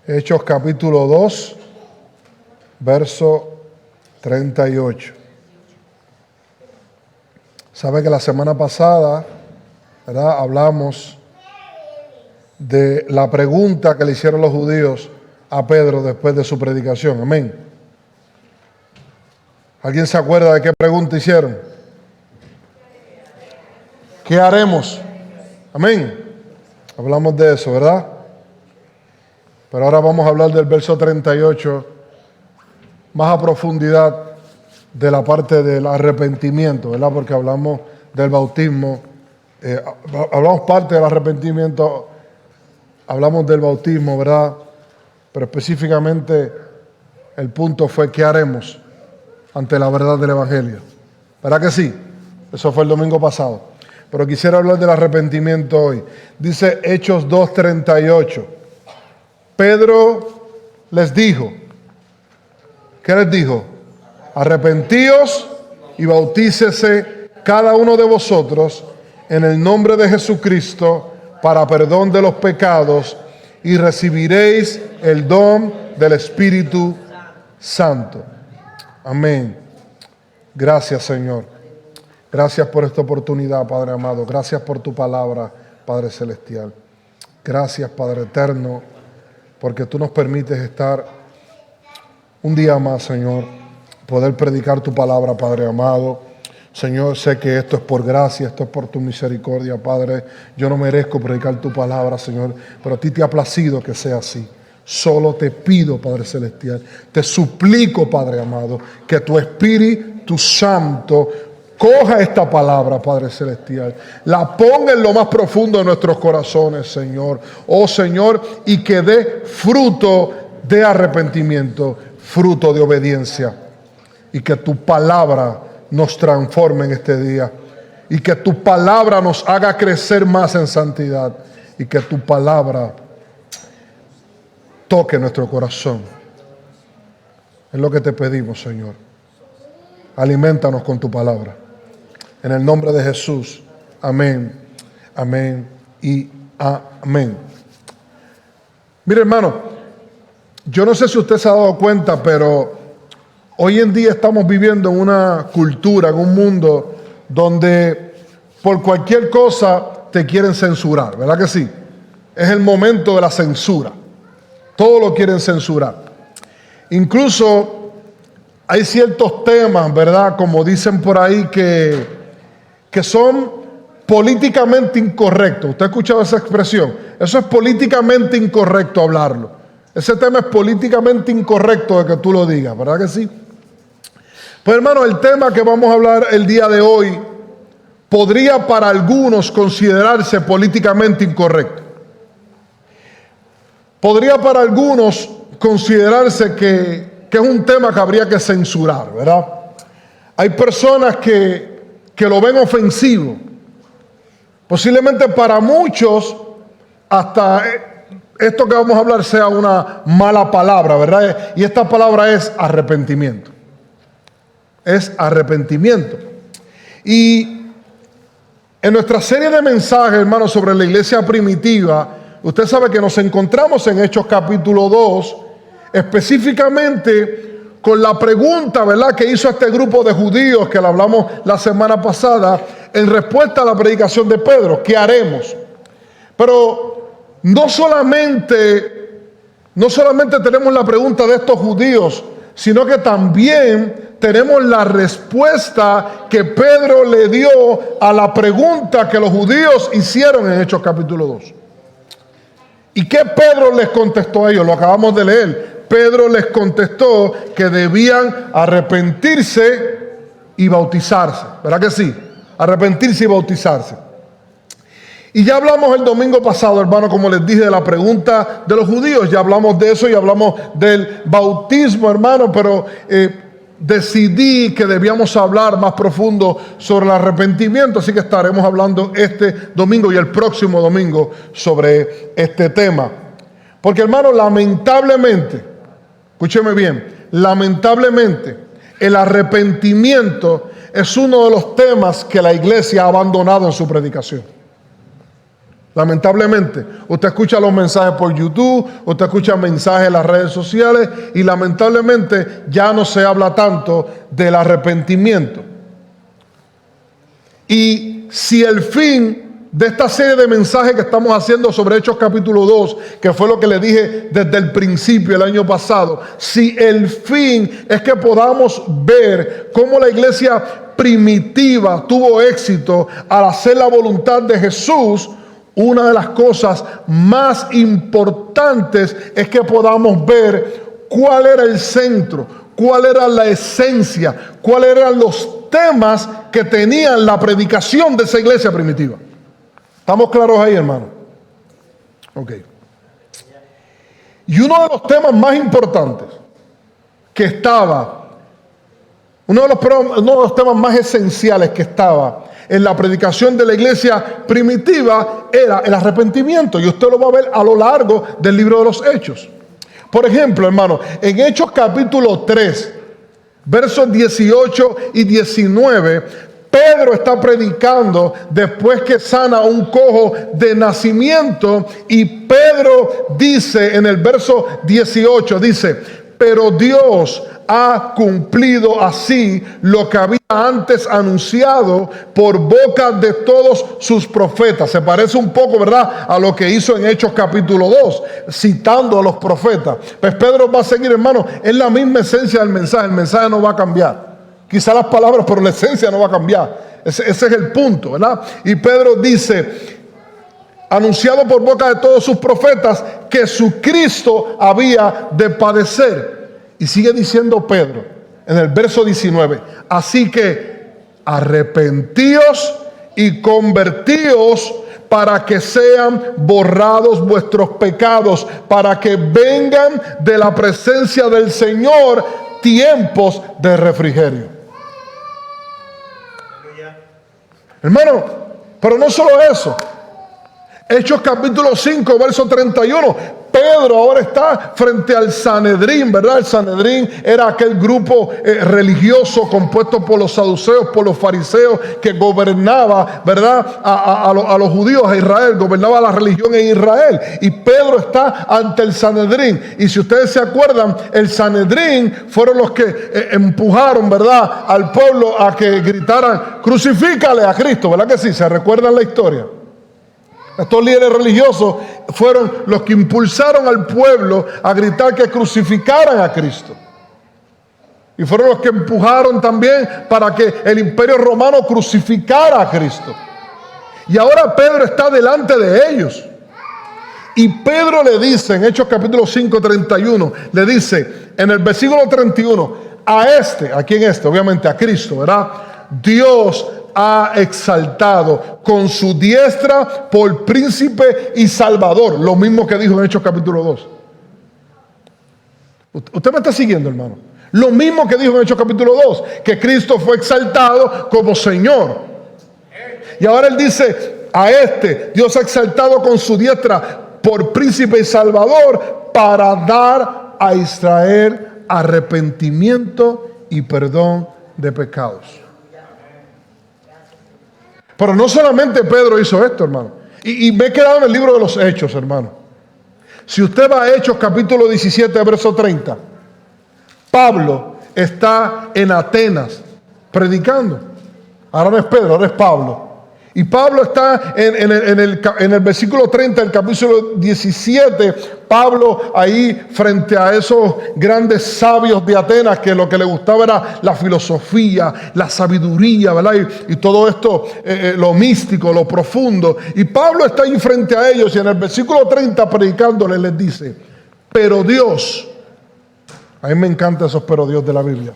Hechos capítulo 2, verso 38. Sabe que la semana pasada, ¿verdad?, hablamos de la pregunta que le hicieron los judíos a Pedro después de su predicación. Amén. ¿Alguien se acuerda de qué pregunta hicieron? ¿Qué haremos? Amén. Hablamos de eso, ¿verdad? Pero ahora vamos a hablar del verso 38 más a profundidad, de la parte del arrepentimiento, ¿verdad? Porque hablamos del bautismo, hablamos parte del arrepentimiento, hablamos del bautismo, ¿verdad? Pero específicamente el punto fue ¿qué haremos ante la verdad del Evangelio? ¿Verdad que sí? Eso fue el domingo pasado. Pero quisiera hablar del arrepentimiento hoy. Dice Hechos 2:38. Pedro les dijo, ¿qué les dijo? Arrepentíos y bautícese cada uno de vosotros en el nombre de Jesucristo para perdón de los pecados y recibiréis el don del Espíritu Santo. Amén. Gracias, Señor. Gracias por esta oportunidad, Padre amado. Gracias por tu palabra, Padre celestial. Gracias, Padre eterno, porque tú nos permites estar un día más, Señor, poder predicar tu palabra, Padre amado. Señor, sé que esto es por gracia, esto es por tu misericordia, Padre. Yo no merezco predicar tu palabra, Señor, pero a ti te ha placido que sea así. Solo te pido, Padre celestial, te suplico, Padre amado, que tu Espíritu Santo coja esta palabra, Padre celestial, la ponga en lo más profundo de nuestros corazones, Señor. Oh, Señor, y que dé fruto de arrepentimiento, fruto de obediencia, y que tu palabra nos transforme en este día, y que tu palabra nos haga crecer más en santidad, y que tu palabra toque nuestro corazón. Es lo que te pedimos, Señor. Aliméntanos con tu palabra. En el nombre de Jesús. Amén, amén y amén. Mire, hermano, yo no sé si usted se ha dado cuenta, pero hoy en día estamos viviendo en una cultura, en un mundo donde por cualquier cosa te quieren censurar, ¿verdad que sí? Es el momento de la censura. Todo lo quieren censurar. Incluso hay ciertos temas, ¿verdad? Como dicen por ahí, que son políticamente incorrectos. ¿Usted ha escuchado esa expresión? Eso es políticamente incorrecto hablarlo. Ese tema es políticamente incorrecto de que tú lo digas, ¿verdad que sí? Pues hermano, el tema que vamos a hablar el día de hoy podría para algunos considerarse políticamente incorrecto. Podría para algunos considerarse que es un tema que habría que censurar, ¿verdad? Hay personas que lo ven ofensivo. Posiblemente para muchos hasta esto que vamos a hablar sea una mala palabra, ¿verdad? Y esta palabra es arrepentimiento. Es arrepentimiento. Y en nuestra serie de mensajes, hermanos, sobre la iglesia primitiva, usted sabe que nos encontramos en Hechos capítulo 2, específicamente con la pregunta, ¿verdad?, que hizo este grupo de judíos que le hablamos la semana pasada, en respuesta a la predicación de Pedro, ¿qué haremos? Pero no solamente tenemos la pregunta de estos judíos, sino que también tenemos la respuesta que Pedro le dio a la pregunta que los judíos hicieron en Hechos capítulo 2. ¿Y qué Pedro les contestó a ellos? Lo acabamos de leer. Pedro les contestó que debían arrepentirse y bautizarse. ¿Verdad que sí? Arrepentirse y bautizarse. Y ya hablamos el domingo pasado, hermano, como les dije, de la pregunta de los judíos. Ya hablamos de eso y hablamos del bautismo, hermano, pero decidí que debíamos hablar más profundo sobre el arrepentimiento, así que estaremos hablando este domingo y el próximo domingo sobre este tema. Porque, hermano, lamentablemente, escúcheme bien, lamentablemente el arrepentimiento es uno de los temas que la iglesia ha abandonado en su predicación. Lamentablemente, usted escucha los mensajes por YouTube, usted escucha mensajes en las redes sociales y lamentablemente ya no se habla tanto del arrepentimiento. Y si el fin de esta serie de mensajes que estamos haciendo sobre Hechos capítulo 2, que fue lo que le dije desde el principio el año pasado, si el fin es que podamos ver cómo la iglesia primitiva tuvo éxito al hacer la voluntad de Jesús, una de las cosas más importantes es que podamos ver cuál era el centro, cuál era la esencia, cuáles eran los temas que tenían la predicación de esa iglesia primitiva. ¿Estamos claros ahí, hermano? Ok. Y uno de los temas más importantes que estaba, uno de los temas más esenciales que estaba en la predicación de la iglesia primitiva era el arrepentimiento. Y usted lo va a ver a lo largo del libro de los Hechos. Por ejemplo, hermano, en Hechos capítulo 3, versos 18 y 19, Pedro está predicando después que sana a un cojo de nacimiento. Y Pedro dice en el verso 18, dice: pero Dios ha cumplido así lo que había antes anunciado por boca de todos sus profetas. Se parece un poco, ¿verdad?, a lo que hizo en Hechos capítulo 2, citando a los profetas. Pues Pedro va a seguir, hermano, es la misma esencia del mensaje. El mensaje no va a cambiar. Quizá las palabras, pero la esencia no va a cambiar. Ese es el punto, ¿verdad? Y Pedro dice: anunciado por boca de todos sus profetas que su Cristo había de padecer. Y sigue diciendo Pedro en el verso 19: así que arrepentíos y convertíos para que sean borrados vuestros pecados, para que vengan de la presencia del Señor tiempos de refrigerio. Hermano, pero no solo eso. Hechos capítulo 5, verso 31. Pedro ahora está frente al Sanedrín, ¿verdad? El Sanedrín era aquel grupo religioso compuesto por los saduceos, por los fariseos, que gobernaba, ¿verdad?, a los judíos, a Israel, gobernaba la religión en Israel. Y Pedro está ante el Sanedrín. Y si ustedes se acuerdan, el Sanedrín fueron los que empujaron, ¿verdad?, al pueblo a que gritaran: crucifícale a Cristo, ¿verdad que sí? ¿Se recuerdan la historia? Estos líderes religiosos fueron los que impulsaron al pueblo a gritar que crucificaran a Cristo. Y fueron los que empujaron también para que el imperio romano crucificara a Cristo. Y ahora Pedro está delante de ellos. Y Pedro le dice en Hechos capítulo 5, 31, le dice en el versículo 31, ¿a quién obviamente a Cristo, ¿verdad? Dios ha exaltado con su diestra por príncipe y salvador. Lo mismo que dijo en Hechos capítulo 2. ¿Usted me está siguiendo, hermano? Lo mismo que dijo en Hechos capítulo 2, que Cristo fue exaltado como Señor. Y ahora él dice: Dios ha exaltado con su diestra por príncipe y salvador, para dar a Israel arrepentimiento y perdón de pecados. Pero no solamente Pedro hizo esto, hermano. Y me he quedado en el libro de los Hechos, hermano. Si usted va a Hechos capítulo 17, verso 30, Pablo está en Atenas predicando. Ahora no es Pedro, ahora es Pablo. Y Pablo está en el versículo 30 del capítulo 17. Pablo ahí frente a esos grandes sabios de Atenas, que lo que le gustaba era la filosofía, la sabiduría, ¿verdad? Y todo esto, lo místico, lo profundo. Y Pablo está ahí frente a ellos y en el versículo 30 predicándole les dice: pero Dios, a mí me encantan esos pero Dios de la Biblia.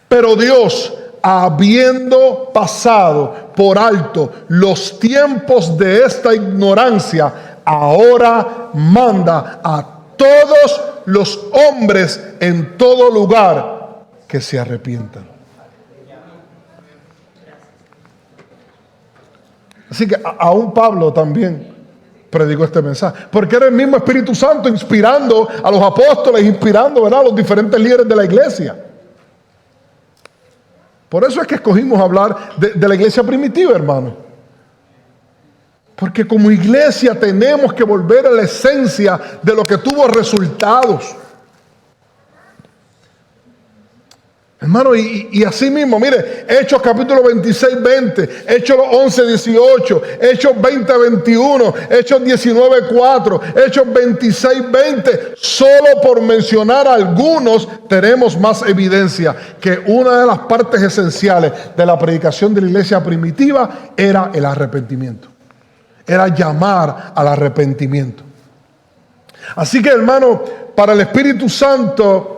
Pero Dios, habiendo pasado por alto los tiempos de esta ignorancia, ahora manda a todos los hombres en todo lugar que se arrepientan. Así que aún Pablo también predicó este mensaje, porque era el mismo Espíritu Santo inspirando a los apóstoles, inspirando, ¿verdad?, a los diferentes líderes de la iglesia. Por eso es que escogimos hablar de la iglesia primitiva, hermano. Porque como iglesia tenemos que volver a la esencia de lo que tuvo resultados. Hermano, y así mismo, mire, Hechos capítulo 26, 20, Hechos 11, 18, Hechos 20, 21, Hechos 19, 4, Hechos 26, 20. Solo por mencionar algunos tenemos más evidencia que una de las partes esenciales de la predicación de la iglesia primitiva era el arrepentimiento. Era llamar al arrepentimiento. Así que, hermano, para el Espíritu Santo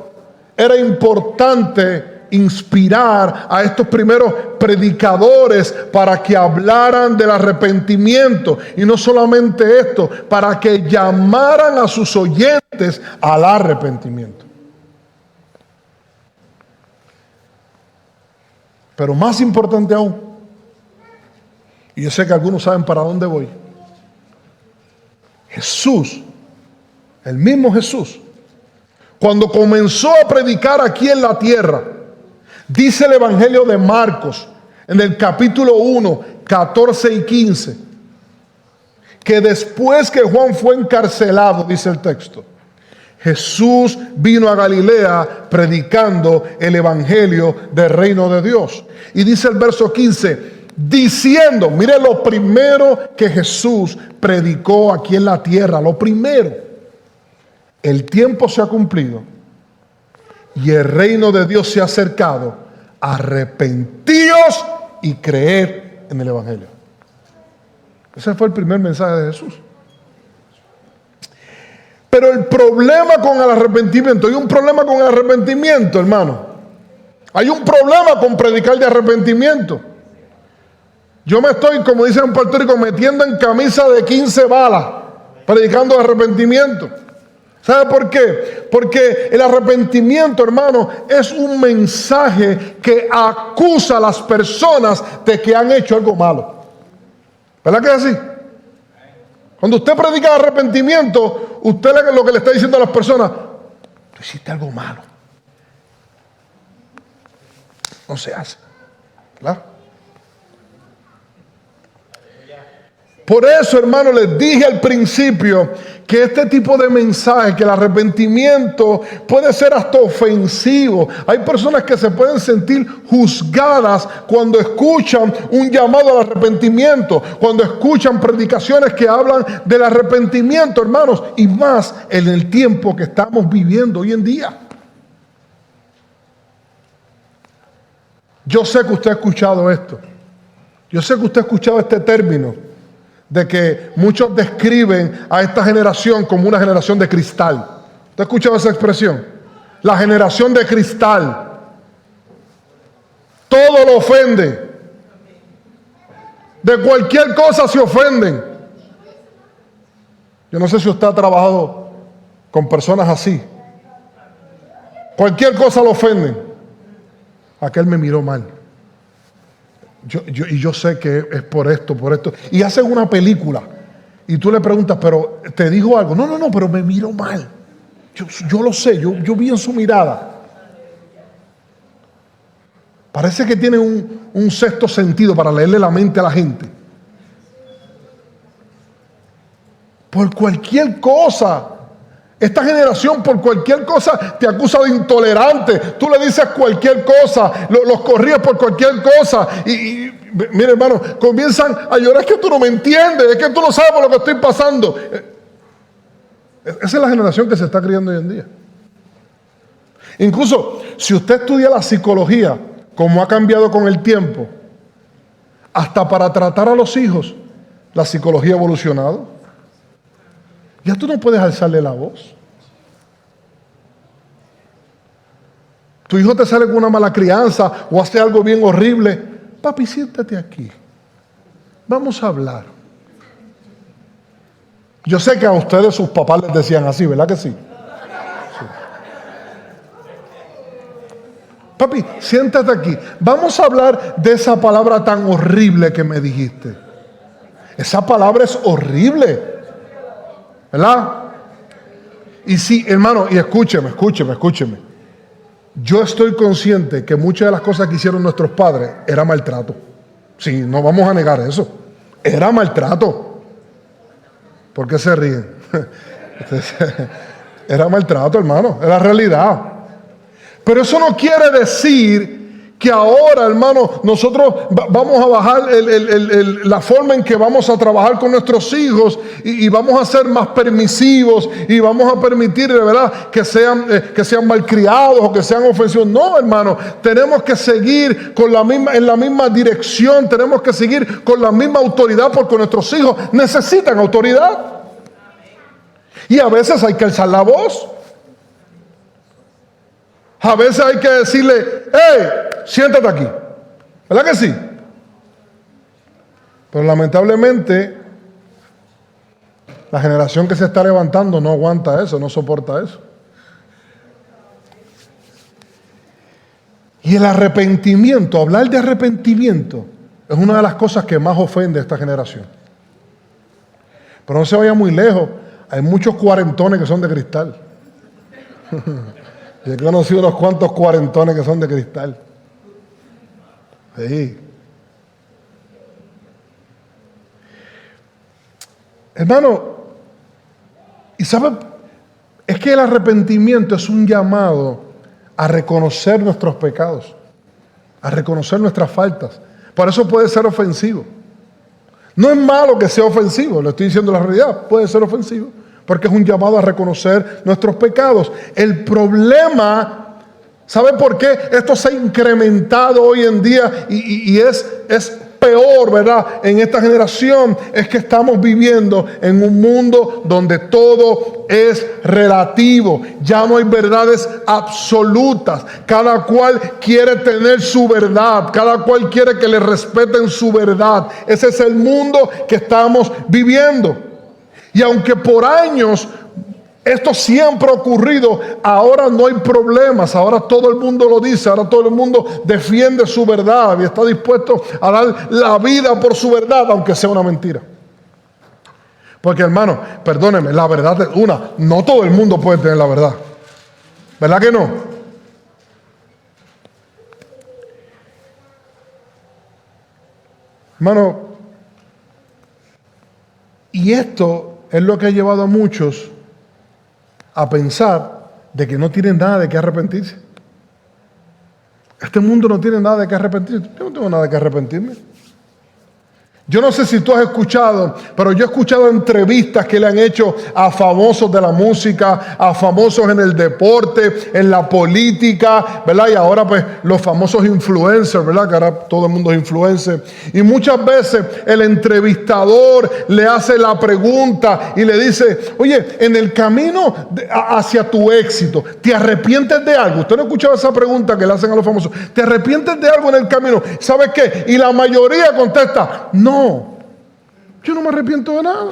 era importante inspirar a estos primeros predicadores para que hablaran del arrepentimiento. Y no solamente esto, para que llamaran a sus oyentes al arrepentimiento. Pero más importante aún, y yo sé que algunos saben para dónde voy, Jesús, el mismo Jesús, cuando comenzó a predicar aquí en la tierra, dice el Evangelio de Marcos, en el capítulo 1, 14 y 15, que después que Juan fue encarcelado, dice el texto, Jesús vino a Galilea predicando el Evangelio del reino de Dios. Y dice el verso 15, diciendo, mire lo primero que Jesús predicó aquí en la tierra, lo primero. El tiempo se ha cumplido y el reino de Dios se ha acercado. Arrepentíos y creed en el Evangelio. Ese fue el primer mensaje de Jesús. Pero el problema con el arrepentimiento, hay un problema con el arrepentimiento, hermano. Hay un problema con predicar de arrepentimiento. Yo me estoy, como dicen en Puerto Rico, metiendo en camisa de 15 balas, predicando de arrepentimiento. ¿Sabe por qué? Porque el arrepentimiento, hermano, es un mensaje que acusa a las personas de que han hecho algo malo. ¿Verdad que es así? Cuando usted predica arrepentimiento, usted lo que le está diciendo a las personas, tú hiciste algo malo. No se hace. ¿Verdad? Por eso, hermano, les dije al principio que este tipo de mensaje, que el arrepentimiento puede ser hasta ofensivo. Hay personas que se pueden sentir juzgadas cuando escuchan un llamado al arrepentimiento, cuando escuchan predicaciones que hablan del arrepentimiento, hermanos, y más en el tiempo que estamos viviendo hoy en día. Yo sé que usted ha escuchado esto. Yo sé que usted ha escuchado este término de que muchos describen a esta generación como una generación de cristal. ¿Usted ha escuchado esa expresión? La generación de cristal. Todo lo ofende. De cualquier cosa se ofenden. Yo no sé si usted ha trabajado con personas así. Cualquier cosa lo ofenden. Aquel me miró mal. Yo sé que es por esto. Y hacen una película y tú le preguntas, pero ¿te dijo algo? No, pero me miró mal. Yo lo sé, yo vi en su mirada. Parece que tiene un sexto sentido para leerle la mente a la gente. Por cualquier cosa. Esta generación por cualquier cosa te acusa de intolerante. Tú le dices cualquier cosa, los corrías por cualquier cosa. Y mire, hermano, comienzan a llorar. Es que tú no me entiendes, es que tú no sabes por lo que estoy pasando. Esa es la generación que se está criando hoy en día. Incluso, si usted estudia la psicología, como ha cambiado con el tiempo, hasta para tratar a los hijos, la psicología ha evolucionado. Ya tú no puedes alzarle la voz. Tu hijo te sale con una mala crianza o hace algo bien horrible. Papi, siéntate aquí. Vamos a hablar. Yo sé que a ustedes sus papás les decían así, ¿verdad que sí? Sí. Papi, siéntate aquí. Vamos a hablar de esa palabra tan horrible que me dijiste. Esa palabra es horrible. ¿Verdad? Y sí, hermano, y escúcheme. Yo estoy consciente que muchas de las cosas que hicieron nuestros padres era maltrato. Sí, no vamos a negar eso. Era maltrato. ¿Por qué se ríen? Era maltrato, hermano, era realidad. Pero eso no quiere decir que ahora, hermano, nosotros vamos a bajar la forma en que vamos a trabajar con nuestros hijos y vamos a ser más permisivos y vamos a permitir, de verdad, que sean malcriados o que sean ofensivos. No, hermano, tenemos que seguir en la misma dirección, tenemos que seguir con la misma autoridad porque nuestros hijos necesitan autoridad. Y a veces hay que alzar la voz. A veces hay que decirle, hey, siéntate aquí. ¿Verdad que sí? Pero lamentablemente, la generación que se está levantando no aguanta eso, no soporta eso. Y el arrepentimiento, hablar de arrepentimiento, es una de las cosas que más ofende a esta generación. Pero no se vaya muy lejos, hay muchos cuarentones que son de cristal. Yo he conocido unos cuantos cuarentones que son de cristal. Sí. Hermano, y sabe, es que el arrepentimiento es un llamado a reconocer nuestros pecados, a reconocer nuestras faltas. Por eso puede ser ofensivo. No es malo que sea ofensivo, le estoy diciendo la realidad, puede ser ofensivo, porque es un llamado a reconocer nuestros pecados. El problema, ¿sabe por qué esto se ha incrementado hoy en día y es peor, ¿verdad? En esta generación es que estamos viviendo en un mundo donde todo es relativo. Ya no hay verdades absolutas. Cada cual quiere tener su verdad. Cada cual quiere que le respeten su verdad. Ese es el mundo que estamos viviendo. Y aunque por años esto siempre ha ocurrido, ahora no hay problemas, ahora todo el mundo lo dice, ahora todo el mundo defiende su verdad y está dispuesto a dar la vida por su verdad, aunque sea una mentira. Porque, hermano, perdónenme, la verdad es una, no todo el mundo puede tener la verdad. ¿Verdad que no? Hermano, y esto es lo que ha llevado a muchos a pensar de que no tienen nada de qué arrepentirse. Este mundo no tiene nada de qué arrepentirse. Yo no tengo nada de qué arrepentirme. Yo no sé si tú has escuchado, pero yo he escuchado entrevistas que le han hecho a famosos de la música, a famosos en el deporte, en la política, ¿verdad? Y ahora pues los famosos influencers, ¿verdad? Que ahora todo el mundo es influencer. Y muchas veces el entrevistador le hace la pregunta y le dice, oye, en el camino hacia tu éxito, ¿te arrepientes de algo? Usted no ha escuchado esa pregunta que le hacen a los famosos. ¿Te arrepientes de algo en el camino? ¿Sabes qué? Y la mayoría contesta, no. Yo no me arrepiento de nada.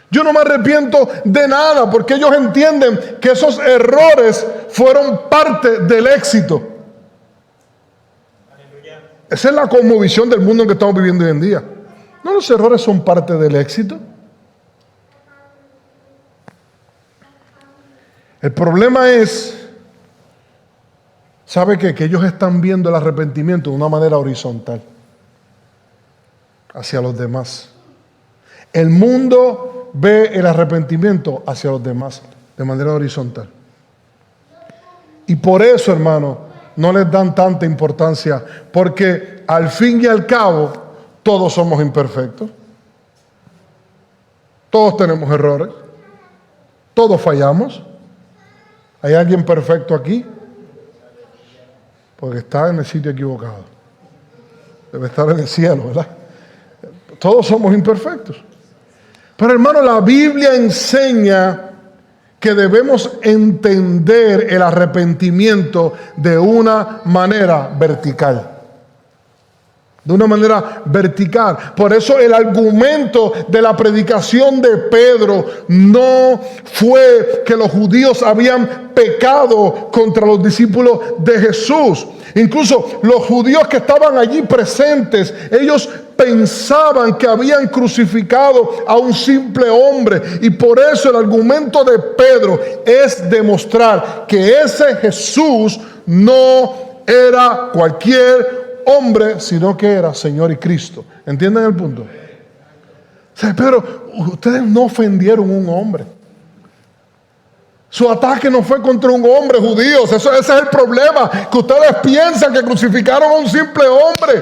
Yo no me arrepiento de nada porque ellos entienden que esos errores fueron parte del éxito. Esa es la cosmovisión del mundo en que estamos viviendo hoy en día. No, los errores son parte del éxito. El problema es, ¿sabe qué? Que ellos están viendo el arrepentimiento de una manera horizontal hacia los demás. El mundo ve el arrepentimiento hacia los demás de manera horizontal. Y por eso, hermano, no les dan tanta importancia, porque al fin y al cabo todos somos imperfectos. Todos tenemos errores. Todos fallamos. ¿Hay alguien perfecto aquí? Porque está en el sitio equivocado. Debe estar en el cielo, ¿verdad? Todos somos imperfectos. Pero, hermano, la Biblia enseña que debemos entender el arrepentimiento de una manera vertical. De una manera vertical. Por eso el argumento de la predicación de Pedro no fue que los judíos habían pecado contra los discípulos de Jesús. Incluso los judíos que estaban allí presentes, ellos pensaban que habían crucificado a un simple hombre. Y por eso el argumento de Pedro es demostrar que ese Jesús no era cualquier hombre, sino que era Señor y Cristo. ¿Entienden el punto? Pero ustedes no ofendieron a un hombre. Su ataque no fue contra un hombre judío. Ese es el problema, que ustedes piensan que crucificaron a un simple hombre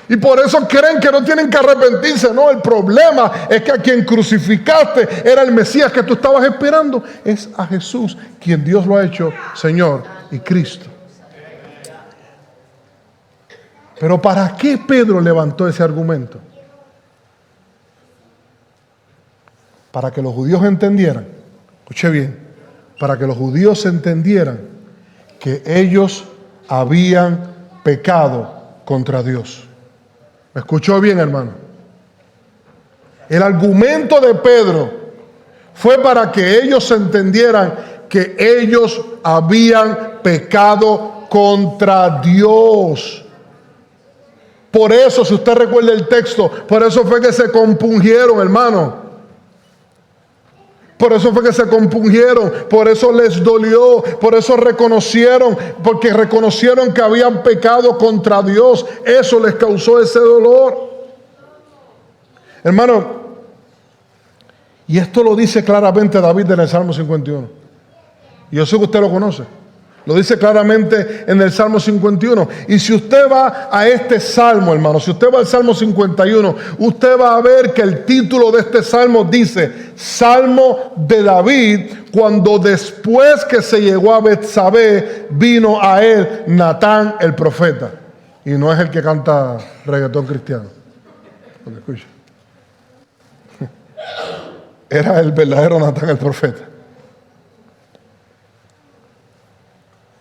y por eso creen que no tienen que arrepentirse. No, el problema es que a quien crucificaste era el Mesías que tú estabas esperando. Es a Jesús, quien Dios lo ha hecho Señor y Cristo. Pero ¿para qué Pedro levantó ese argumento? Para que los judíos entendieran, escuche bien, para que los judíos entendieran que ellos habían pecado contra Dios. ¿Me escuchó bien, hermano? El argumento de Pedro fue para que ellos entendieran que ellos habían pecado contra Dios. Por eso, si usted recuerda el texto, por eso fue que se compungieron, hermano. Por eso fue que se compungieron, por eso les dolió, por eso reconocieron, porque reconocieron que habían pecado contra Dios. Eso les causó ese dolor. Hermano, y esto lo dice claramente David en el Salmo 51. Y yo sé que usted lo conoce. Lo dice claramente en el Salmo 51. Y si usted va a este Salmo, hermano, si usted va al Salmo 51, usted va a ver que el título de este Salmo dice Salmo de David, cuando después que se llegó a Betsabé, vino a él Natán el profeta. Y no es el que canta reggaetón cristiano. Porque escucha. Era el verdadero Natán el profeta.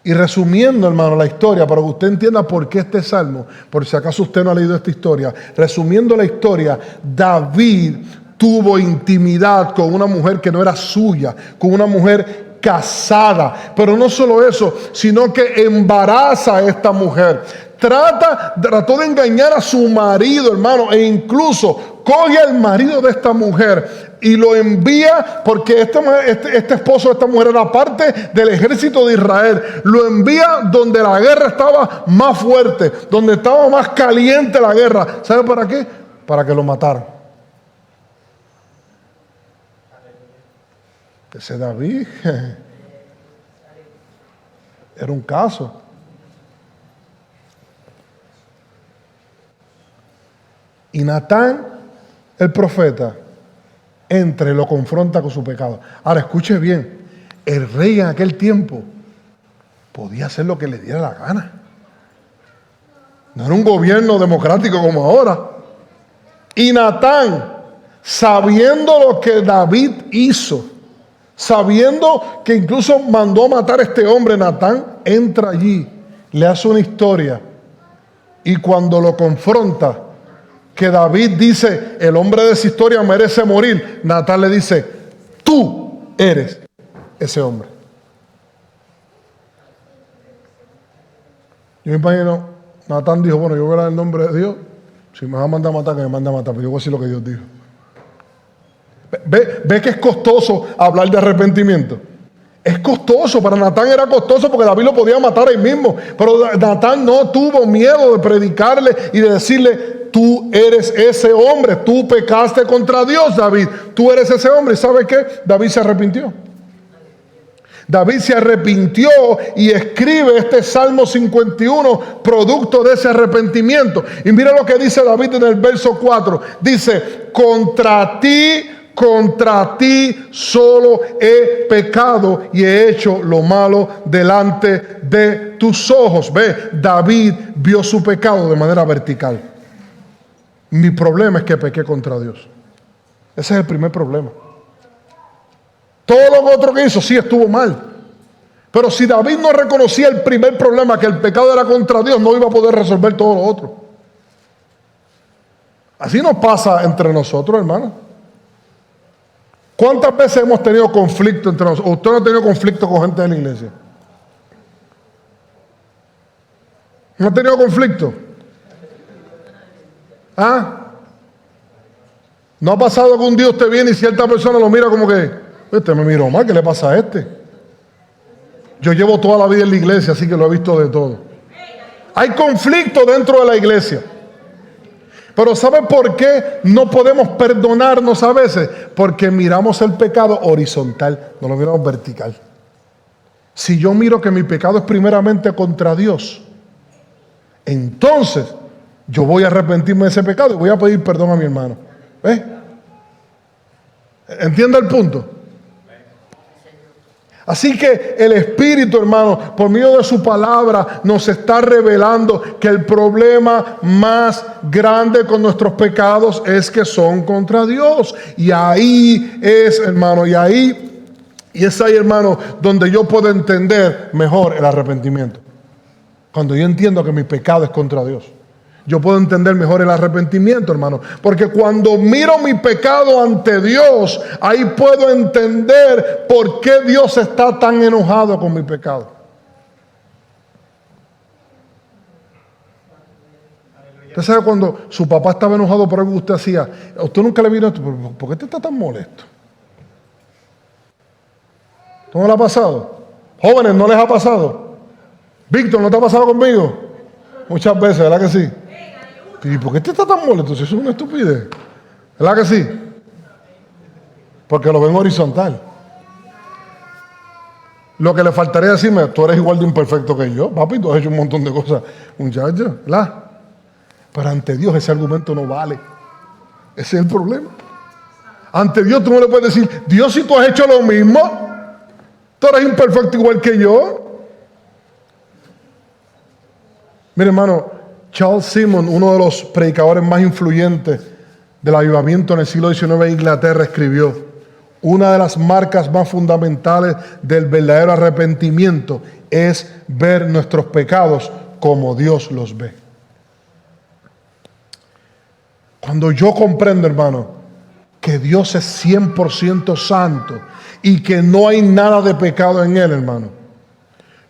Y resumiendo, hermano, la historia, para que usted entienda por qué este salmo, por si acaso usted no ha leído esta historia, resumiendo la historia, David tuvo intimidad con una mujer que no era suya, con una mujer casada. Pero no solo eso, sino que embaraza a esta mujer. Trató de engañar a su marido, hermano, e incluso coge al marido de esta mujer y lo envía, porque este esposo de esta mujer era parte del ejército de Israel. Lo envía donde la guerra estaba más fuerte, donde estaba más caliente la guerra. ¿Sabe para qué? Para que lo mataran. Ese David era un caso. Y Natán, el profeta, entra y lo confronta con su pecado. Ahora, escuche bien, el rey en aquel tiempo podía hacer lo que le diera la gana. No era un gobierno democrático como ahora. Y Natán, sabiendo lo que David hizo, sabiendo que incluso mandó a matar a este hombre, Natán entra allí, le hace una historia, y cuando lo confronta, que David dice, el hombre de esa historia merece morir, Natán le dice, tú eres ese hombre. Yo me imagino, Natán dijo, bueno, yo voy a dar el nombre de Dios, si me va a mandar a matar, que me mande a matar, pero yo voy a decir lo que Dios dijo. ¿Ve que es costoso hablar de arrepentimiento? Es costoso, para Natán era costoso porque David lo podía matar ahí mismo, pero Natán no tuvo miedo de predicarle y de decirle, tú eres ese hombre, tú pecaste contra Dios, David, tú eres ese hombre. ¿Y sabe qué? David se arrepintió. David se arrepintió y escribe este Salmo 51 producto de ese arrepentimiento. Y mira lo que dice David en el verso 4. Dice, contra ti solo he pecado y he hecho lo malo delante de tus ojos. Ve, David vio su pecado de manera vertical. Mi problema es que pequé contra Dios. Ese es el primer problema. Todo lo otro que hizo sí estuvo mal. Pero si David no reconocía el primer problema, que el pecado era contra Dios, no iba a poder resolver todo lo otro. Así nos pasa entre nosotros, hermano. ¿Cuántas veces hemos tenido conflicto entre nosotros? ¿Usted no ha tenido conflicto con gente de la iglesia? ¿No ha tenido conflicto? ¿Ah? ¿No ha pasado que un día usted viene y cierta persona lo mira como que, este me miró mal, ¿qué le pasa a este? Yo llevo toda la vida en la iglesia, así que lo he visto de todo. Hay conflicto dentro de la iglesia. Pero ¿sabe por qué no podemos perdonarnos a veces? Porque miramos el pecado horizontal, no lo miramos vertical. Si yo miro que mi pecado es primeramente contra Dios, entonces yo voy a arrepentirme de ese pecado y voy a pedir perdón a mi hermano. ¿Entiende el punto? Así que el Espíritu, hermano, por medio de su palabra, nos está revelando que el problema más grande con nuestros pecados es que son contra Dios. Y ahí es, hermano, y es ahí, hermano, donde yo puedo entender mejor el arrepentimiento. Cuando yo entiendo que mi pecado es contra Dios, yo puedo entender mejor el arrepentimiento, hermano. Porque cuando miro mi pecado ante Dios, ahí puedo entender por qué Dios está tan enojado con mi pecado. Usted sabe cuando su papá estaba enojado por algo que usted hacía, a usted nunca le vino esto, ¿por qué te está tan molesto? ¿No le ha pasado? Jóvenes, ¿no les ha pasado? Víctor, ¿no te ha pasado conmigo? Muchas veces, ¿verdad que sí? ¿Y por qué te está tan molesto? Eso es una estupidez. ¿Verdad que sí? Porque lo ven horizontal. Lo que le faltaría decirme, tú eres igual de imperfecto que yo, papi, tú has hecho un montón de cosas, muchacho, ¿verdad? Pero ante Dios ese argumento no vale. Ese es el problema. Ante Dios tú no le puedes decir, Dios, si tú has hecho lo mismo, tú eres imperfecto igual que yo. Mire, hermano, Charles Simmons, uno de los predicadores más influyentes del avivamiento en el siglo XIX en Inglaterra, escribió: una de las marcas más fundamentales del verdadero arrepentimiento es ver nuestros pecados como Dios los ve. Cuando yo comprendo, hermano, que Dios es 100% santo y que no hay nada de pecado en Él, hermano,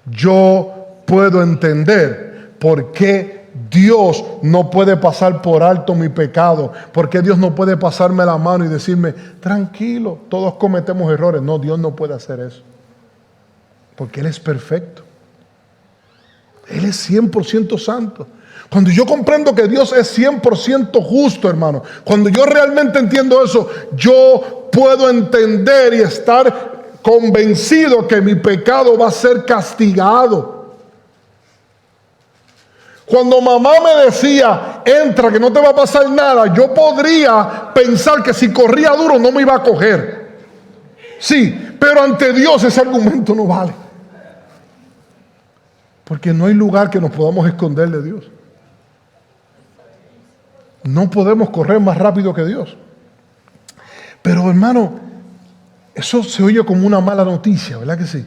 yo puedo entender por qué Dios no puede pasar por alto mi pecado, por qué Dios no puede pasarme la mano y decirme, tranquilo, todos cometemos errores. No, Dios no puede hacer eso, porque Él es perfecto. Él es 100% santo. Cuando yo comprendo que Dios es 100% justo, hermano, cuando yo realmente entiendo eso, yo puedo entender y estar convencido que mi pecado va a ser castigado. Cuando mamá me decía, entra que no te va a pasar nada, yo podría pensar que si corría duro no me iba a coger. Sí, pero ante Dios ese argumento no vale. Porque no hay lugar que nos podamos esconder de Dios. No podemos correr más rápido que Dios. Pero hermano, eso se oye como una mala noticia, ¿verdad que sí?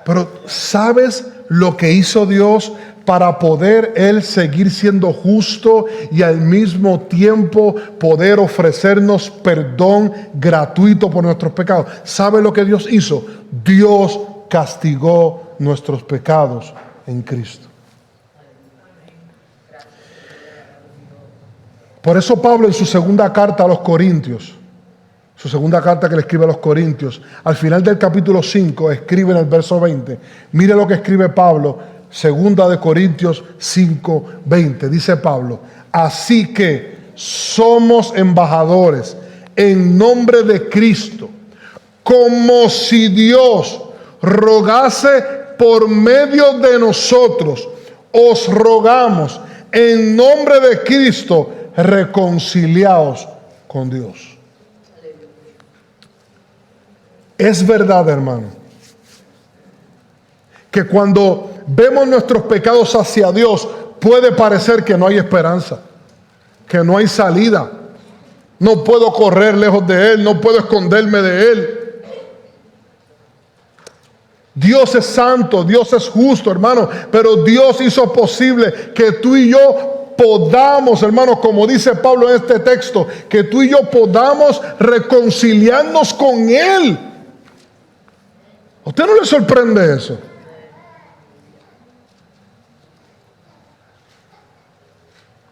Pero ¿sabes lo que hizo Dios para poder Él seguir siendo justo y al mismo tiempo poder ofrecernos perdón gratuito por nuestros pecados? ¿Sabe lo que Dios hizo? Dios castigó nuestros pecados en Cristo. Por eso Pablo en su segunda carta a los Corintios, su segunda carta que le escribe a los Corintios, al final del capítulo 5, escribe en el verso 20, mire lo que escribe Pablo, segunda de Corintios 5, 20, dice Pablo, así que somos embajadores en nombre de Cristo, como si Dios rogase por medio de nosotros, os rogamos en nombre de Cristo, reconciliaos con Dios. Es verdad, hermano, que cuando vemos nuestros pecados hacia Dios, puede parecer que no hay esperanza, que no hay salida. No puedo correr lejos de Él, no puedo esconderme de Él. Dios es santo, Dios es justo, hermano, pero Dios hizo posible que tú y yo podamos, hermanos, como dice Pablo en este texto, que tú y yo podamos reconciliarnos con Él. ¿A usted no le sorprende eso?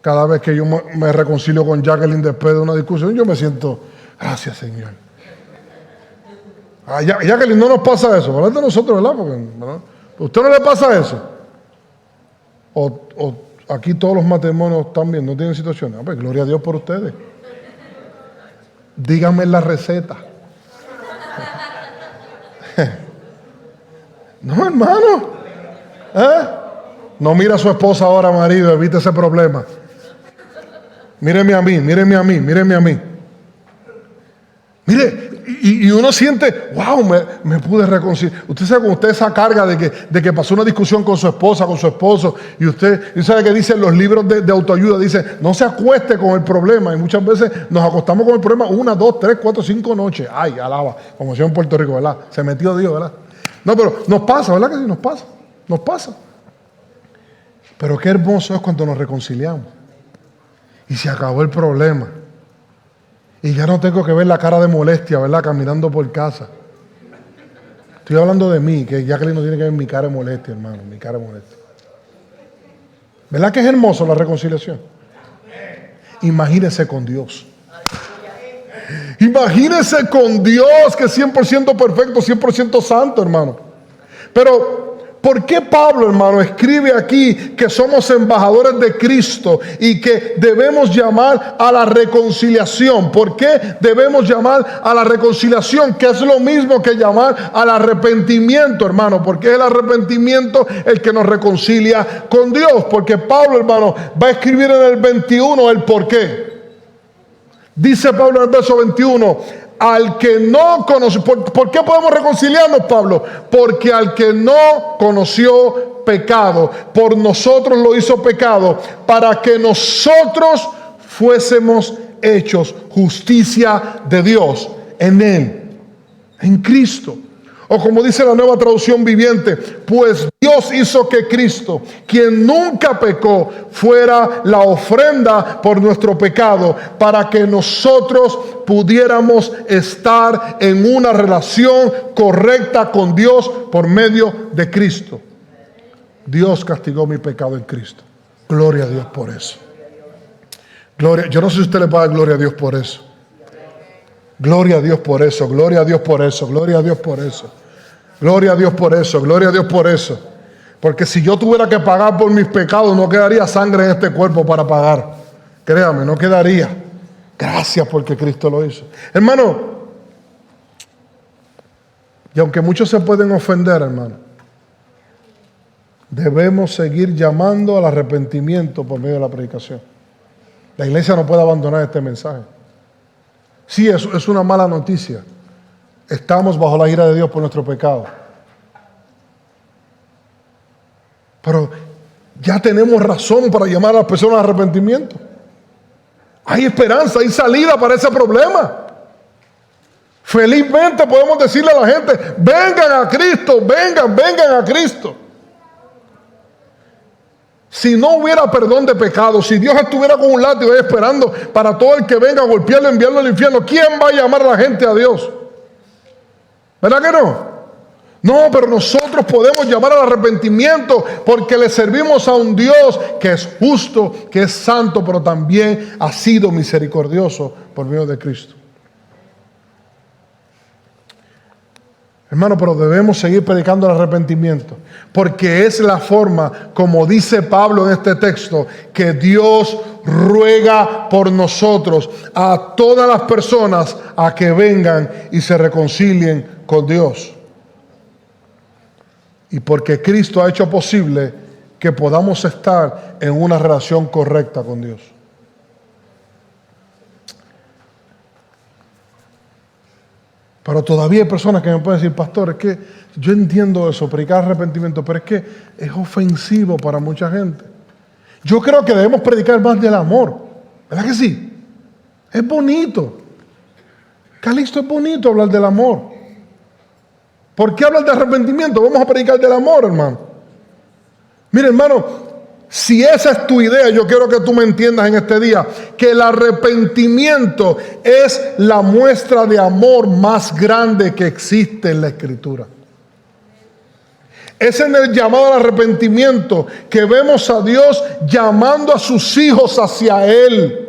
Cada vez que yo me reconcilio con Jacqueline después de una discusión, yo me siento, gracias Señor. A Jacqueline no nos pasa eso, hablando de nosotros, ¿verdad? Porque, ¿no? ¿A usted no le pasa eso? aquí todos los matrimonios también no tienen situaciones. Pues gloria a Dios por ustedes. Díganme la receta. No, hermano. No mira a su esposa ahora, marido, evite ese problema. Míreme a mí, míreme a mí, míreme a mí. Mire, y uno siente, wow, me pude reconciliar. Usted sabe con usted esa carga de que pasó una discusión con su esposa, con su esposo, y usted sabe que dicen los libros de autoayuda, dice, no se acueste con el problema. Y muchas veces nos acostamos con el problema 1, 2, 3, 4, 5 noches. Ay, alaba, como decía en Puerto Rico, ¿verdad? Se metió Dios, ¿verdad? No, pero nos pasa, ¿verdad que sí? Nos pasa. Pero qué hermoso es cuando nos reconciliamos. Y se acabó el problema. Y ya no tengo que ver la cara de molestia, ¿verdad? Caminando por casa. Estoy hablando de mí, que Jacqueline no tiene que ver mi cara de molestia, hermano. Mi cara de molestia. ¿Verdad que es hermoso la reconciliación? Imagínese con Dios. Imagínese con Dios, que es 100% perfecto, 100% santo, hermano. Pero ¿por qué Pablo, hermano, escribe aquí que somos embajadores de Cristo y que debemos llamar a la reconciliación? ¿Por qué debemos llamar a la reconciliación? Que es lo mismo que llamar al arrepentimiento, hermano. Porque es el arrepentimiento el que nos reconcilia con Dios. Porque Pablo, hermano, va a escribir en el 21 el por qué. Dice Pablo en el verso 21, al que no conoció. ¿Por qué podemos reconciliarnos, Pablo? Porque al que no conoció pecado, por nosotros lo hizo pecado, para que nosotros fuésemos hechos justicia de Dios en Él, en Cristo. O como dice la Nueva Traducción Viviente, pues Dios hizo que Cristo, quien nunca pecó, fuera la ofrenda por nuestro pecado, para que nosotros pudiéramos estar en una relación correcta con Dios por medio de Cristo. Dios castigó mi pecado en Cristo. Gloria a Dios por eso. Yo no sé si usted le va a dar gloria a Dios por eso. Gloria a Dios por eso, gloria a Dios por eso, gloria a Dios por eso. Gloria a Dios por eso, gloria a Dios por eso. Porque si yo tuviera que pagar por mis pecados, no quedaría sangre en este cuerpo para pagar. Créame, no quedaría. Gracias porque Cristo lo hizo. Hermano, y aunque muchos se pueden ofender, hermano, debemos seguir llamando al arrepentimiento por medio de la predicación. La iglesia no puede abandonar este mensaje. Sí, es una mala noticia. Estamos bajo la ira de Dios por nuestro pecado. Pero ya tenemos razón para llamar a las personas al arrepentimiento. Hay esperanza, hay salida para ese problema. Felizmente podemos decirle a la gente, vengan a Cristo, vengan a Cristo. Si no hubiera perdón de pecados, si Dios estuviera con un látigo ahí esperando para todo el que venga a golpearlo, enviarlo al infierno, ¿quién va a llamar a la gente a Dios? ¿Verdad que no? No, pero nosotros podemos llamar al arrepentimiento porque le servimos a un Dios que es justo, que es santo, pero también ha sido misericordioso por medio de Cristo. Hermano, pero debemos seguir predicando el arrepentimiento, porque es la forma, como dice Pablo en este texto, que Dios ruega por nosotros a todas las personas a que vengan y se reconcilien con Dios. Y porque Cristo ha hecho posible que podamos estar en una relación correcta con Dios. Pero todavía hay personas que me pueden decir, pastor, es que yo entiendo eso, predicar arrepentimiento, pero es que es ofensivo para mucha gente. Yo creo que debemos predicar más del amor. ¿Verdad que sí? Es bonito. Calixto, es bonito hablar del amor. ¿Por qué hablar de arrepentimiento? Vamos a predicar del amor, hermano. Mire, hermano, si esa es tu idea, yo quiero que tú me entiendas en este día que el arrepentimiento es la muestra de amor más grande que existe en la Escritura. Es en el llamado al arrepentimiento que vemos a Dios llamando a sus hijos hacia Él.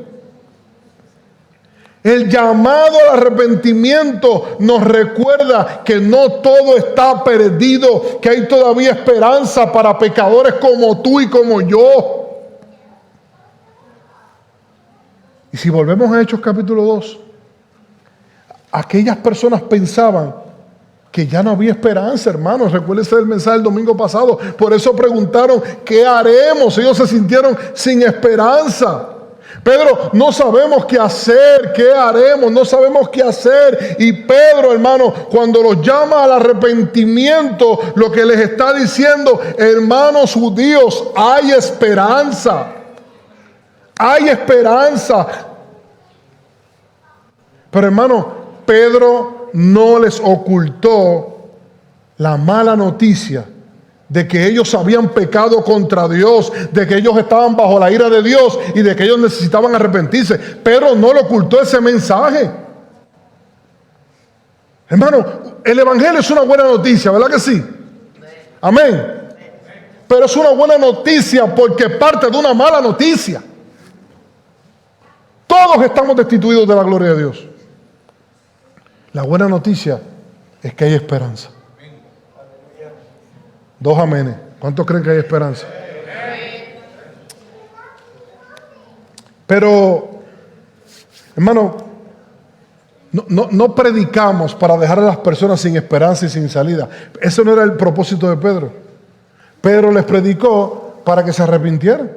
El llamado al arrepentimiento nos recuerda que no todo está perdido, que hay todavía esperanza para pecadores como tú y como yo. Y si volvemos a Hechos capítulo 2, aquellas personas pensaban que ya no había esperanza, hermanos. Recuérdense del mensaje del domingo pasado. Por eso preguntaron, ¿qué haremos? Ellos se sintieron sin esperanza. Pedro, no sabemos qué hacer, qué haremos, no sabemos qué hacer. Y Pedro, hermano, cuando los llama al arrepentimiento, lo que les está diciendo, hermanos judíos, hay esperanza. Hay esperanza. Pero hermano, Pedro no les ocultó la mala noticia de que ellos habían pecado contra Dios, de que ellos estaban bajo la ira de Dios y de que ellos necesitaban arrepentirse. Pedro no le ocultó ese mensaje. Hermano, el evangelio es una buena noticia, ¿verdad que sí? Amén. Pero es una buena noticia porque parte de una mala noticia. Todos estamos destituidos de la gloria de Dios. La buena noticia es que hay esperanza. Dos amenes. ¿Cuántos creen que hay esperanza? Pero, hermano, no predicamos para dejar a las personas sin esperanza y sin salida. Ese no era el propósito de Pedro. Pedro les predicó para que se arrepintieran.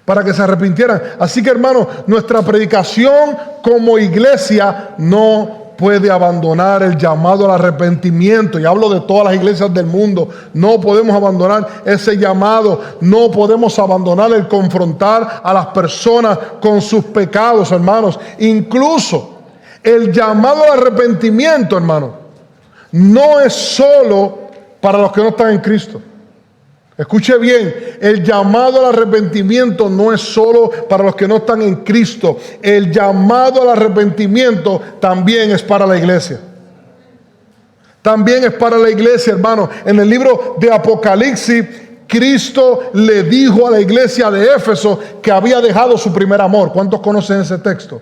Para que se arrepintieran. Así que, hermano, nuestra predicación como iglesia no puede abandonar el llamado al arrepentimiento. Y hablo de todas las iglesias del mundo. No podemos abandonar ese llamado. No podemos abandonar el confrontar a las personas con sus pecados, hermanos. Incluso el llamado al arrepentimiento, hermano, no es solo para los que no están en Cristo. Escuche bien, el llamado al arrepentimiento no es solo para los que no están en Cristo. El llamado al arrepentimiento también es para la iglesia. También es para la iglesia, hermano. En el libro de Apocalipsis, Cristo le dijo a la iglesia de Éfeso que había dejado su primer amor. ¿Cuántos conocen ese texto?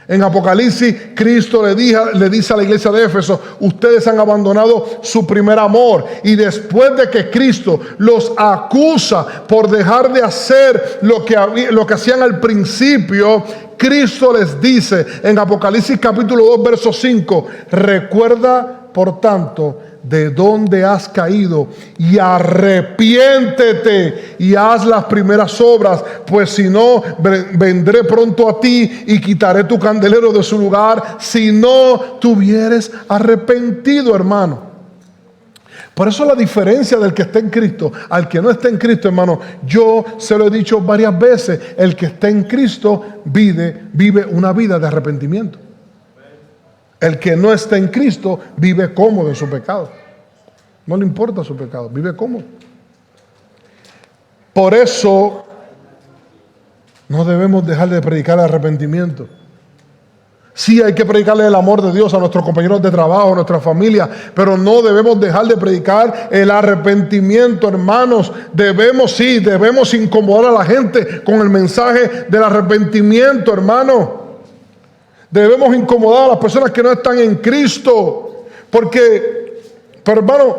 En Apocalipsis, Cristo le dice a la iglesia de Éfeso, ustedes han abandonado su primer amor. Y después de que Cristo los acusa por dejar de hacer lo que hacían al principio, Cristo les dice en Apocalipsis capítulo 2, verso 5, recuerda, por tanto, de dónde has caído y arrepiéntete y haz las primeras obras, pues si no, vendré pronto a ti y quitaré tu candelero de su lugar si no te hubieres arrepentido, hermano. Por eso la diferencia del que está en Cristo al que no está en Cristo, hermano, yo se lo he dicho varias veces, el que está en Cristo vive una vida de arrepentimiento. El que no está en Cristo vive cómodo en su pecado. No le importa su pecado, vive cómodo. Por eso no debemos dejar de predicar el arrepentimiento. Sí, hay que predicarle el amor de Dios a nuestros compañeros de trabajo, a nuestra familia, pero no debemos dejar de predicar el arrepentimiento, hermanos. Debemos incomodar a la gente con el mensaje del arrepentimiento, hermano. Debemos incomodar a las personas que no están en Cristo. Pero hermano,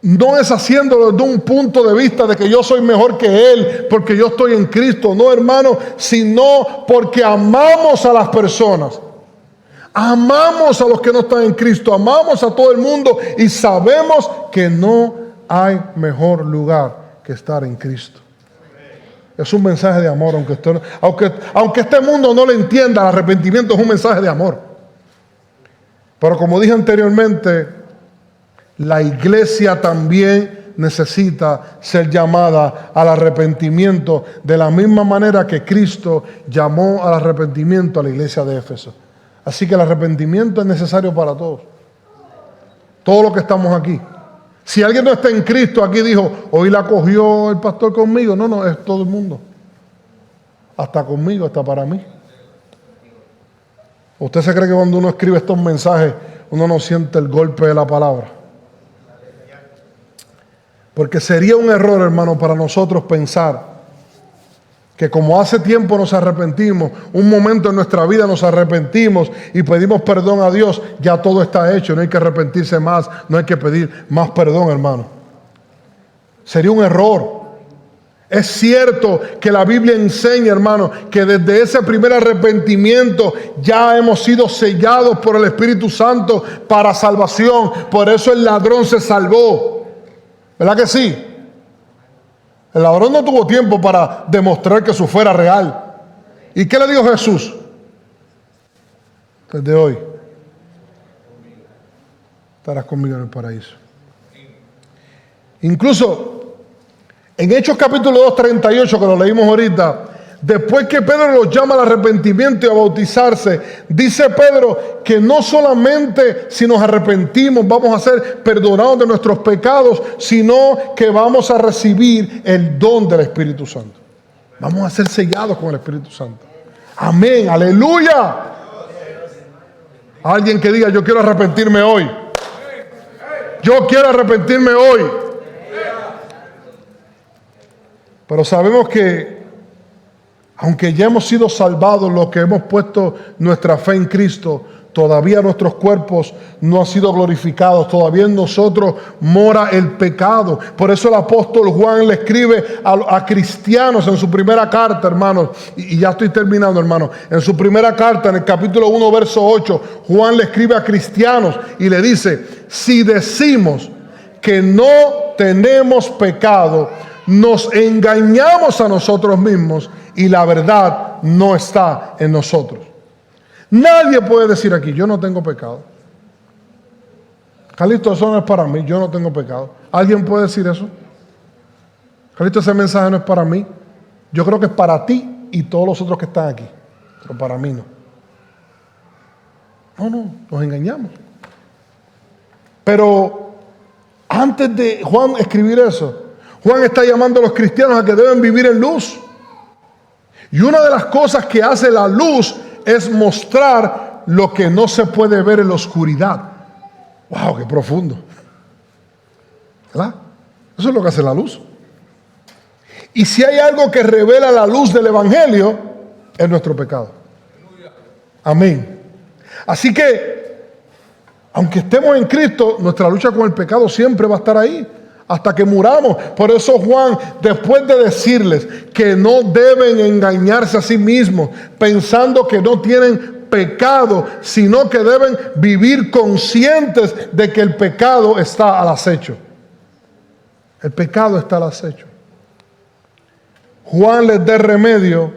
no es haciéndolo desde un punto de vista de que yo soy mejor que Él porque yo estoy en Cristo. No, hermano, sino porque amamos a las personas. Amamos a los que no están en Cristo. Amamos a todo el mundo y sabemos que no hay mejor lugar que estar en Cristo. Es un mensaje de amor, aunque este mundo no lo entienda, el arrepentimiento es un mensaje de amor. Pero como dije anteriormente, la iglesia también necesita ser llamada al arrepentimiento de la misma manera que Cristo llamó al arrepentimiento a la iglesia de Éfeso. Así que el arrepentimiento es necesario para todos. Todos los que estamos aquí. Si alguien no está en Cristo, aquí dijo, hoy la cogió el pastor conmigo. No, es todo el mundo. Hasta conmigo, hasta para mí. ¿Usted se cree que cuando uno escribe estos mensajes, uno no siente el golpe de la palabra? Porque sería un error, hermano, para nosotros pensar que como hace tiempo nos arrepentimos, un momento en nuestra vida nos arrepentimos y pedimos perdón a Dios, ya todo está hecho, no hay que arrepentirse más, no hay que pedir más perdón, hermano. Sería un error. Es cierto que la Biblia enseña, hermano, que desde ese primer arrepentimiento ya hemos sido sellados por el Espíritu Santo para salvación. Por eso el ladrón se salvó. ¿Verdad que sí? El ladrón no tuvo tiempo para demostrar que su fe era real. ¿Y qué le dijo Jesús? Desde hoy estarás conmigo en el paraíso. Incluso en Hechos capítulo 2, 38, que lo leímos ahorita, después que Pedro los llama al arrepentimiento y a bautizarse, dice Pedro que no solamente si nos arrepentimos vamos a ser perdonados de nuestros pecados, sino que vamos a recibir el don del Espíritu Santo. Vamos a ser sellados con el Espíritu Santo. Amén, aleluya. Alguien que diga, yo quiero arrepentirme hoy. Yo quiero arrepentirme hoy. Pero sabemos que, aunque ya hemos sido salvados los que hemos puesto nuestra fe en Cristo, todavía nuestros cuerpos no han sido glorificados, todavía en nosotros mora el pecado. Por eso el apóstol Juan le escribe a cristianos en su primera carta, hermanos, y ya estoy terminando, hermanos, en su primera carta, en el capítulo 1, verso 8, Juan le escribe a cristianos y le dice, si decimos que no tenemos pecado, nos engañamos a nosotros mismos y la verdad no está en nosotros. Nadie puede decir aquí, yo no tengo pecado. Calixto, eso no es para mí, yo no tengo pecado. ¿Alguien puede decir eso? Calixto, ese mensaje no es para mí. Yo creo que es para ti y todos los otros que están aquí, pero para mí no. No, nos engañamos. Pero antes de Juan escribir eso, Juan está llamando a los cristianos a que deben vivir en luz. Y una de las cosas que hace la luz es mostrar lo que no se puede ver en la oscuridad. ¡Wow! ¡Qué profundo! ¿Verdad? Eso es lo que hace la luz. Y si hay algo que revela la luz del Evangelio, es nuestro pecado. Amén. Así que, aunque estemos en Cristo, nuestra lucha con el pecado siempre va a estar ahí, hasta que muramos. Por eso Juan, después de decirles que no deben engañarse a sí mismos, pensando que no tienen pecado, sino que deben vivir conscientes de que el pecado está al acecho. El pecado está al acecho. Juan les da remedio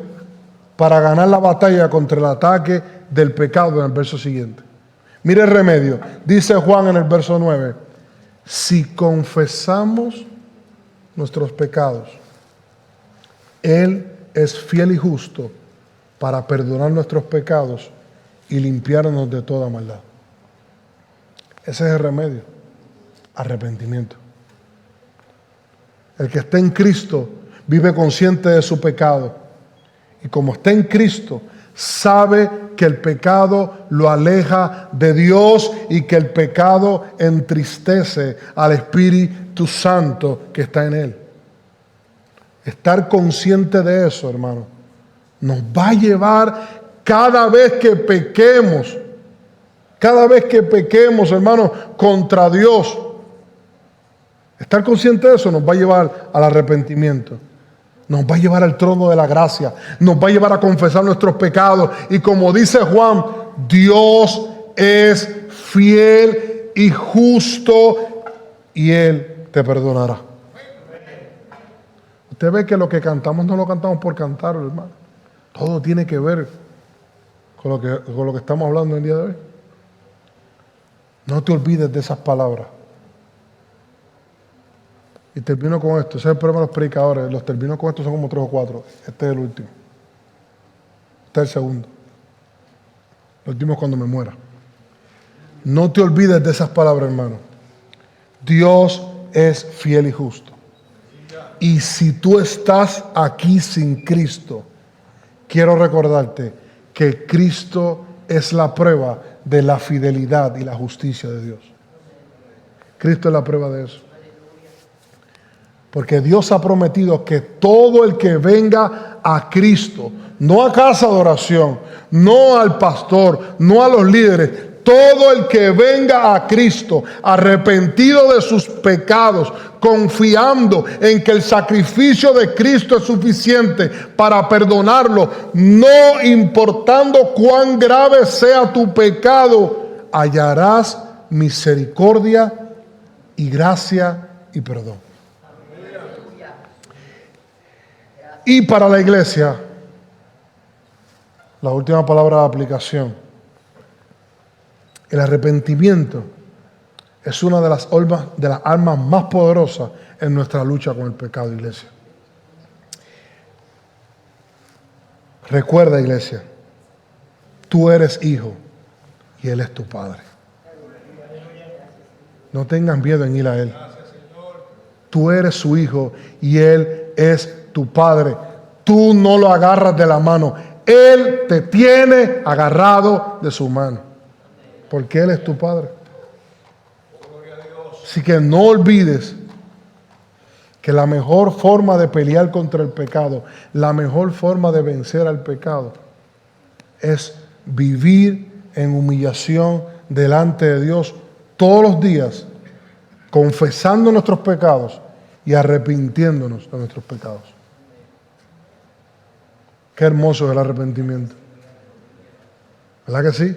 para ganar la batalla contra el ataque del pecado en el verso siguiente. Mire el remedio. Dice Juan en el verso 9. Si confesamos nuestros pecados, Él es fiel y justo para perdonar nuestros pecados y limpiarnos de toda maldad. Ese es el remedio. Arrepentimiento. El que está en Cristo vive consciente de su pecado. Y como está en Cristo, sabe que el pecado lo aleja de Dios y que el pecado entristece al Espíritu Santo que está en él. Estar consciente de eso, hermano, nos va a llevar cada vez que pequemos, hermano, contra Dios. Estar consciente de eso nos va a llevar al arrepentimiento. Nos va a llevar al trono de la gracia. Nos va a llevar a confesar nuestros pecados. Y como dice Juan, Dios es fiel y justo y Él te perdonará. Usted ve que lo que cantamos no lo cantamos por cantarlo, hermano. Todo tiene que ver con lo que estamos hablando el día de hoy. No te olvides de esas palabras. Y termino con esto. Ese es el problema de los predicadores. Los termino con esto, son como 3 o 4. Este es el último. Este es el segundo. El último es cuando me muera. No te olvides de esas palabras, hermano. Dios es fiel y justo. Y si tú estás aquí sin Cristo, quiero recordarte que Cristo es la prueba de la fidelidad y la justicia de Dios. Cristo es la prueba de eso. Porque Dios ha prometido que todo el que venga a Cristo, no a casa de oración, no al pastor, no a los líderes, Todo el que venga a Cristo arrepentido de sus pecados, confiando en que el sacrificio de Cristo es suficiente para perdonarlo, no importando cuán grave sea tu pecado, hallarás misericordia y gracia y perdón. Y para la iglesia, la última palabra de aplicación. El arrepentimiento es una de las armas más poderosas en nuestra lucha con el pecado, iglesia. Recuerda, iglesia, tú eres hijo y Él es tu Padre. No tengas miedo en ir a Él. Tú eres su hijo y Él es tu Padre. Tú no lo agarras de la mano. Él te tiene agarrado de su mano. Porque Él es tu Padre. Así que no olvides que la mejor forma de pelear contra el pecado, la mejor forma de vencer al pecado, es vivir en humillación delante de Dios todos los días, confesando nuestros pecados y arrepintiéndonos de nuestros pecados. Qué hermoso es el arrepentimiento. ¿Verdad que sí?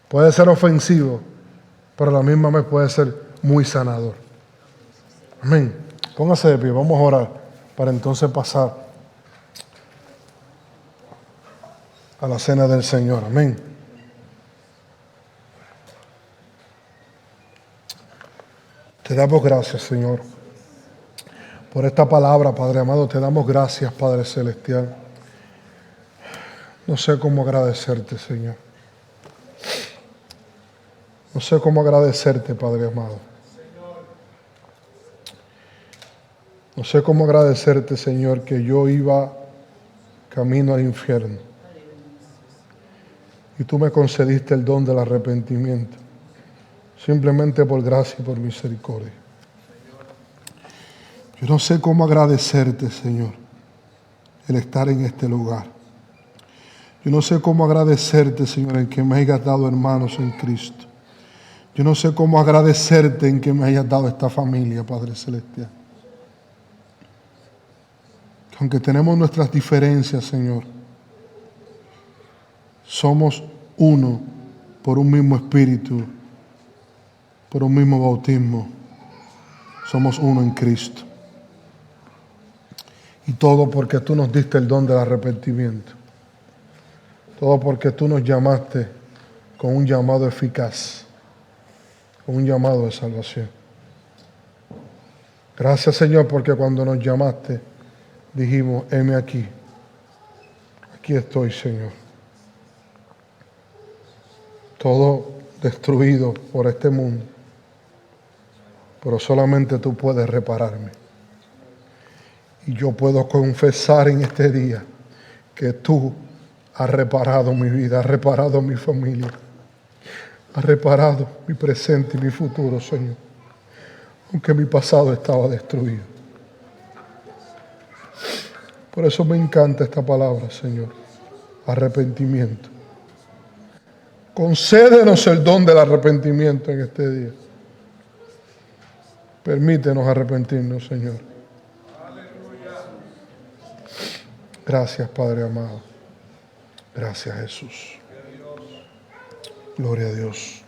Puede ser ofensivo, pero a la misma vez puede ser muy sanador. Amén. Póngase de pie, vamos a orar para entonces pasar a la cena del Señor. Amén. Te damos gracias, Señor, por esta palabra, Padre amado. Te damos gracias, Padre celestial. No sé cómo agradecerte, Señor. No sé cómo agradecerte, Padre amado. No sé cómo agradecerte, Señor, que yo iba camino al infierno y tú me concediste el don del arrepentimiento, simplemente por gracia y por misericordia. Yo no sé cómo agradecerte, Señor, el estar en este lugar. Yo no sé cómo agradecerte, Señor, en que me hayas dado hermanos en Cristo. Yo no sé cómo agradecerte en que me hayas dado esta familia, Padre Celestial. Aunque tenemos nuestras diferencias, Señor, somos uno por un mismo espíritu, por un mismo bautismo. Somos uno en Cristo. Y todo porque tú nos diste el don del arrepentimiento. Todo porque tú nos llamaste con un llamado eficaz, con un llamado de salvación. Gracias, Señor, porque cuando nos llamaste, dijimos, heme aquí. Aquí estoy, Señor. Todo destruido por este mundo, pero solamente tú puedes repararme. Y yo puedo confesar en este día que tú has reparado mi vida, has reparado mi familia, has reparado mi presente y mi futuro, Señor. Aunque mi pasado estaba destruido. Por eso me encanta esta palabra, Señor. Arrepentimiento. Concédenos el don del arrepentimiento en este día. Permítenos arrepentirnos, Señor. Gracias, Padre amado. Gracias, Jesús. Gloria a Dios.